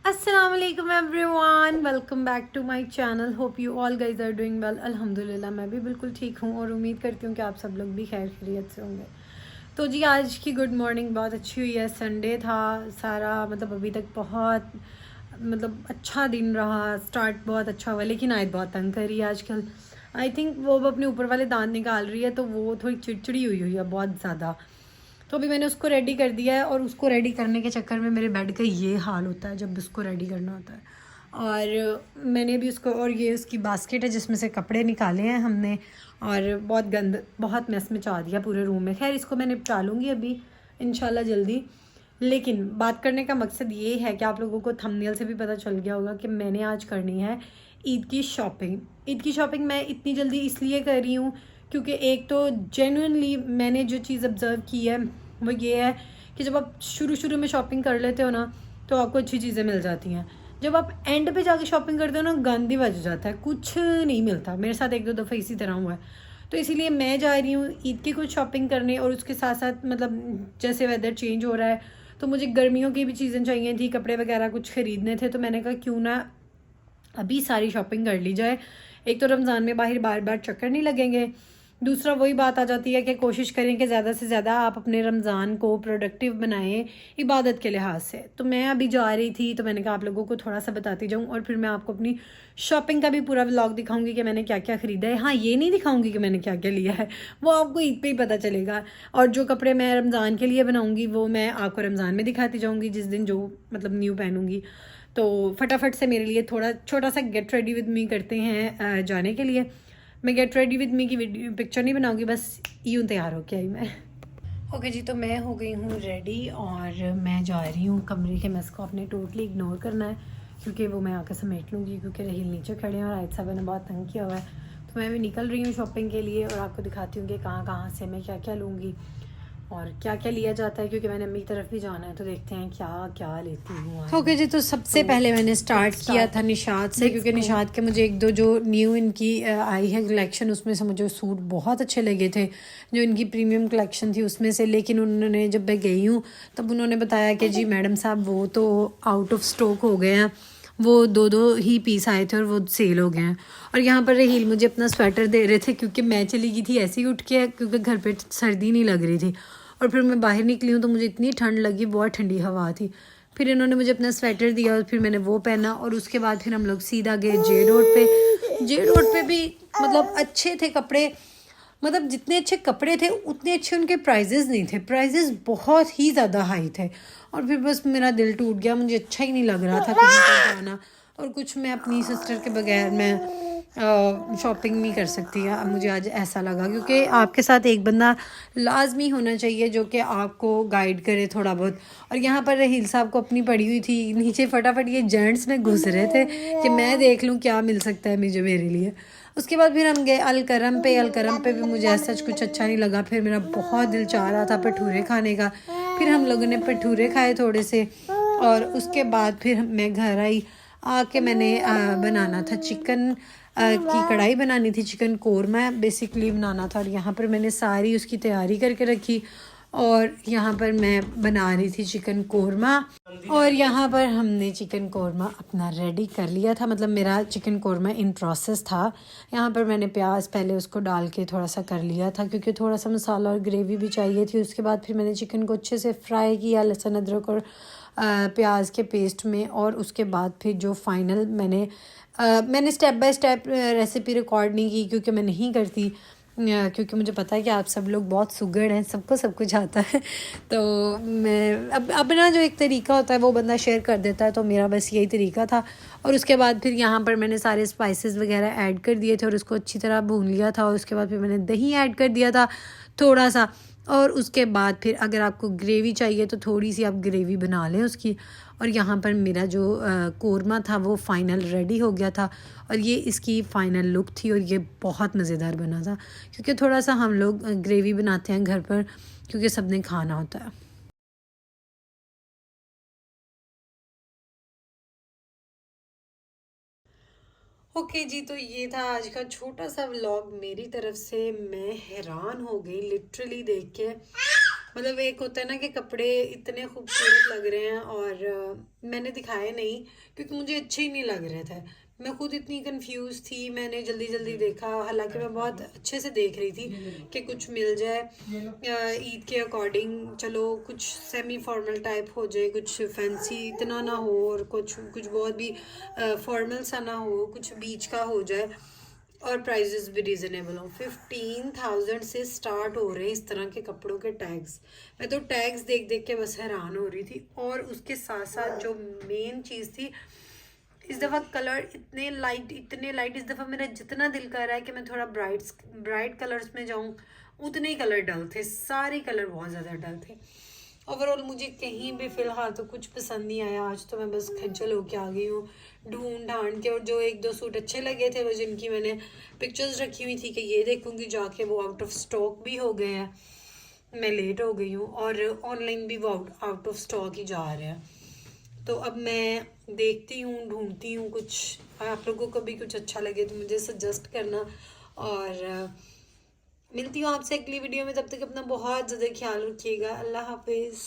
अस्सलाम वालेकुम everyone, welcome back to my channel. Hope you all guys are doing well. अल्हम्दुलिल्लाह मैं भी बिल्कुल ठीक हूँ और उम्मीद करती हूँ कि आप सब लोग भी खैर खैरियत से होंगे। तो जी आज की गुड मॉर्निंग बहुत अच्छी हुई है। संडे था सारा, मतलब अभी तक बहुत अच्छा दिन रहा। स्टार्ट बहुत अच्छा हुआ लेकिन आयत बहुत तंग करी है आजकल। आई थिंक वो अब अपने ऊपर वाले दांत निकाल रही है तो वो थोड़ी चिड़चिड़ी हुई है बहुत ज़्यादा। तो अभी मैंने उसको रेडी कर दिया है और उसको रेडी करने के चक्कर में मेरे बेड का ये हाल होता है जब उसको रेडी करना होता है। और मैंने भी उसको, और ये उसकी बास्केट है जिसमें से कपड़े निकाले हैं हमने और बहुत मैस मचा दिया पूरे रूम में। खैर इसको मैं निपटा लूँगी अभी इंशाल्लाह जल्दी। लेकिन बात करने का मकसद ये है कि आप लोगों को थंबनेल से भी पता चल गया होगा कि मैंने आज करनी है ईद की शॉपिंग। ईद की शॉपिंग मैं इतनी जल्दी इसलिए कर रही हूँ क्योंकि एक तो जेन्युइनली मैंने जो चीज़ ऑब्ज़र्व की है वो ये है कि जब आप शुरू शुरू में शॉपिंग कर लेते हो ना तो आपको अच्छी चीज़ें मिल जाती हैं। जब आप एंड पे जाके शॉपिंग करते हो ना गंद ही बच जाता है, कुछ नहीं मिलता। मेरे साथ एक दो दफ़ा इसी तरह हुआ है। तो इसीलिए मैं जा रही हूँ ईद की कुछ शॉपिंग करने और उसके साथ साथ जैसे वेदर चेंज हो रहा है तो मुझे गर्मियों की भी चीज़ें चाहिए थी, कपड़े वगैरह कुछ ख़रीदने थे। तो मैंने कहा क्यों ना अभी सारी शॉपिंग कर ली जाए। एक तो रमज़ान में बाहर बार बार चक्कर नहीं लगेंगे, दूसरा वही बात आ जाती है कि कोशिश करें कि ज़्यादा से ज़्यादा आप अपने रमज़ान को प्रोडक्टिव बनाएं इबादत के लिहाज से। तो मैं अभी जा रही थी तो मैंने कहा आप लोगों को थोड़ा सा बताती जाऊं और फिर मैं आपको अपनी शॉपिंग का भी पूरा व्लॉग दिखाऊंगी कि मैंने क्या क्या ख़रीदा है। हाँ, ये नहीं दिखाऊंगी कि मैंने क्या क्या लिया है, वो आपको ईद पे ही पता चलेगा। और जो कपड़े मैं रमज़ान के लिए बनाऊँगी वो मैं आपको रमज़ान में दिखाती जाऊँगी जिस दिन जो न्यू पहनूँगी। तो फटाफट से मेरे लिए थोड़ा छोटा सा गेट रेडी विद मी करते हैं जाने के लिए। मैं गेट रेडी विद मी की वीडियो पिक्चर नहीं बनाऊंगी, बस यूँ तैयार होके आई मैं। ओके जी, तो मैं हो गई हूँ रेडी और मैं जा रही हूँ कमरे के मेस को अपने टोटली इग्नोर करना है क्योंकि वो मैं आकर समेट लूँगी क्योंकि रहील नीचे खड़े हैं और आयत साहब ने बहुत तंग किया हुआ है। तो मैं भी निकल रही हूँ शॉपिंग के लिए और आपको दिखाती हूँ कि कहाँ कहाँ से मैं क्या क्या लूँगी और क्या क्या लिया जाता है क्योंकि मैंने अम्मी की तरफ भी जाना है। तो देखते हैं क्या क्या लेती हूँ। ओके जी, तो सबसे पहले मैंने स्टार्ट किया था निशात से क्योंकि निशात के मुझे एक दो जो न्यू इनकी आई है कलेक्शन उसमें से मुझे सूट बहुत अच्छे लगे थे जो इनकी प्रीमियम कलेक्शन थी उसमें से। लेकिन उन्होंने जब मैं गई हूँ तब उन्होंने बताया कि जी मैडम साहब वो तो आउट ऑफ स्टॉक हो गए हैं, वो दो दो ही पीस आए थे और वो सेल हो गए हैं। और यहाँ पर रहील मुझे अपना स्वेटर दे रहे थे क्योंकि मैं चली गई थी ऐसे ही उठ के क्योंकि घर पे सर्दी नहीं लग रही थी। और फिर मैं बाहर निकली हूँ तो मुझे इतनी ठंड लगी, बहुत ठंडी हवा थी। फिर इन्होंने मुझे अपना स्वेटर दिया और फिर मैंने वो पहना और उसके बाद फिर हम लोग सीधा गए जे रोड पे। जे रोड पे भी अच्छे थे कपड़े, जितने अच्छे कपड़े थे उतने अच्छे उनके प्राइजेस नहीं थे, प्राइजेस बहुत ही ज़्यादा हाई थे। और फिर बस मेरा दिल टूट गया, मुझे अच्छा ही नहीं लग रहा था कहीं पर जाना। और कुछ मैं अपनी सिस्टर के बगैर मैं शॉपिंग नहीं कर सकती। मुझे आज ऐसा लगा क्योंकि आपके साथ एक बंदा लाजमी होना चाहिए जो कि आपको गाइड करे थोड़ा बहुत। और यहाँ पर रहील साहब को अपनी पड़ी हुई थी नीचे, फटाफट ये जेंट्स में घुस रहे थे कि मैं देख लूँ क्या मिल सकता है मुझे मेरे लिए। उसके बाद फिर हम गए अलकरम पे। अलकरम पे भी मुझे ऐसा कुछ अच्छा नहीं लगा, फिर मेरा बहुत दिल चाह रहा था भटूरे खाने का। फिर हम लोगों ने भटूरे खाए थोड़े से और उसके बाद फिर मैं घर आई। आके मैंने बनाना था चिकन की कढ़ाई बनानी थी, चिकन कोरमा बेसिकली बनाना था। और यहाँ पर मैंने सारी उसकी तैयारी करके रखी और यहाँ पर मैं बना रही थी चिकन कोरमा। और यहाँ पर हमने चिकन कोरमा अपना रेडी कर लिया था, मेरा चिकन कोरमा इन प्रोसेस था। यहाँ पर मैंने प्याज पहले उसको डाल के थोड़ा सा कर लिया था क्योंकि थोड़ा सा मसाला और ग्रेवी भी चाहिए थी। उसके बाद फिर मैंने चिकन को अच्छे से फ्राई किया लहसुन अदरक और प्याज के पेस्ट में। और उसके बाद फिर जो फाइनल मैंने step by step recipe record नहीं की क्योंकि मैं नहीं करती, क्योंकि मुझे पता है कि आप सब लोग बहुत सुगड़ हैं, सबको सब कुछ आता है। तो मैं अब ना जो एक तरीका होता है वो बंदा शेयर कर देता है, तो मेरा बस यही तरीका था। और उसके बाद फिर यहाँ पर मैंने सारे स्पाइसेस वगैरह ऐड कर दिए थे और उसको अच्छी तरह भून लिया था। और उसके बाद फिर मैंने दही ऐड कर दिया था थोड़ा सा। और उसके बाद फिर अगर आपको ग्रेवी चाहिए तो थोड़ी सी आप ग्रेवी बना लें उसकी। और यहाँ पर मेरा जो कोरमा था वो फ़ाइनल रेडी हो गया था और ये इसकी फ़ाइनल लुक थी। और ये बहुत मज़ेदार बना था क्योंकि थोड़ा सा हम लोग ग्रेवी बनाते हैं घर पर क्योंकि सब ने खाना होता है। ओके जी, तो ये था आज का छोटा सा व्लॉग मेरी तरफ से। मैं हैरान हो गई लिटरली देख के मतलब एक होता है ना कि कपड़े इतने खूबसूरत लग रहे हैं और मैंने दिखाए नहीं क्योंकि मुझे अच्छे ही नहीं लग रहे थे। मैं खुद इतनी कंफ्यूज थी, मैंने जल्दी जल्दी देखा, हालांकि मैं बहुत अच्छे से देख रही थी कि कुछ मिल जाए ईद के अकॉर्डिंग। चलो कुछ सेमी फॉर्मल टाइप हो जाए, कुछ फैंसी इतना ना हो और कुछ कुछ बहुत भी फॉर्मल सा ना हो, कुछ बीच का हो जाए और प्राइजेस भी रीज़नेबल हो। 15,000 से स्टार्ट हो रहे हैं इस तरह के कपड़ों के टैग्स। मैं तो टैग्स देख देख के बस हैरान हो रही थी। और उसके साथ साथ जो मेन चीज़ थी, इस दफ़ा कलर इतने लाइट इस दफ़ा मेरा जितना दिल कर रहा है कि मैं थोड़ा ब्राइट कलर्स में जाऊं, उतने ही कलर डल थे, सारे कलर बहुत ज़्यादा डल थे। ओवरऑल मुझे कहीं भी फ़िलहाल तो कुछ पसंद नहीं आया। आज तो मैं बस खज्जल होके आ गई हूँ ढूंढ ढांड के। और जो एक दो सूट अच्छे लगे थे वो जिनकी मैंने पिक्चर्स रखी हुई थी कि ये देखूंगी जाके, वो आउट ऑफ स्टॉक भी हो गए हैं। मैं लेट हो गई हूँ और ऑनलाइन भी वो आउट ऑफ स्टॉक ही जा रहे हैं। तो अब मैं देखती हूँ, ढूंढती हूँ कुछ। आप लोगों को भी कुछ अच्छा लगे तो मुझे सजेस्ट करना। और मिलती हूँ आपसे अगली वीडियो में। तब तक अपना बहुत ज़्यादा ख्याल रखिएगा। अल्लाह हाफिज़।